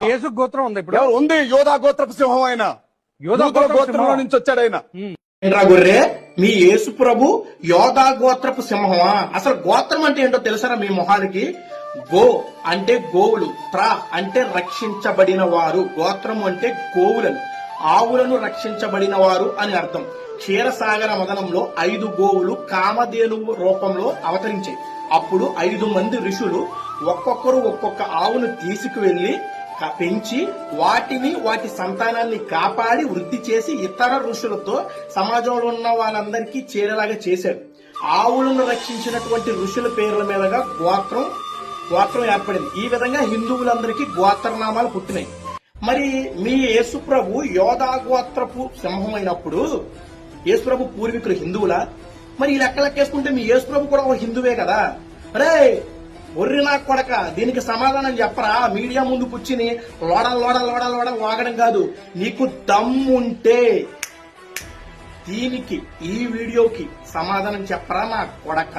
యేసు గోత్రం ఉంది ఇప్పుడు ఉంది. యోధా గోత్రపు సింహం ఆయన. యోధా గోత్రంలో నుంచి వచ్చాడు ఆయన. గొర్రె మీ యేసు ప్రభు యోధా గోత్రపు సింహమా? అసలు గోత్రం అంటే ఏంటో తెలుసారా మీ మొహానికి? గో అంటే గోవులు, ట్రా అంటే రక్షించబడిన వారు, గోత్రం అంటే గోవులను, ఆవులను రక్షించబడిన వారు అని అర్థం. క్షీరసాగర మదనంలో 5 గోవులు కామధేనువు రూపంలో అవతరించాయి. అప్పుడు 5 మంది ఋషులు ఒక్కొక్కరు ఒక్కొక్క ఆవును తీసుకువెళ్లి పెంచి వాటి సంతానాన్ని కాపాడి వృద్ధి చేసి ఇతర ఋషులతో సమాజంలో ఉన్న వాళ్ళందరికీ చేరేలాగా చేశాడు. ఆవులను రక్షించినటువంటి ఋషుల పేర్ల మీదుగా గోత్రం ఏర్పడింది. ఈ విధంగా హిందువులందరికీ గోత్రనామాలు పుట్టినాయి. మరి మీ యేసుప్రభు యోధా గోత్రపు సింహం అయినప్పుడు యేసుప్రభు పూర్వీకులు హిందువులా? మరి ఈ లెక్కలెక్కేసుకుంటే మీ యేసుప్రభు కూడా ఒక హిందువే కదా? అరే ఒర్రి నా కొడక, దీనికి సమాధానం చెప్పరా? మీడియా ముందు కూర్చుని లోడ వాగడం కాదు. నీకు దమ్ముంటే ఈ వీడియోకి సమాధానం చెప్పరా నా కొడక.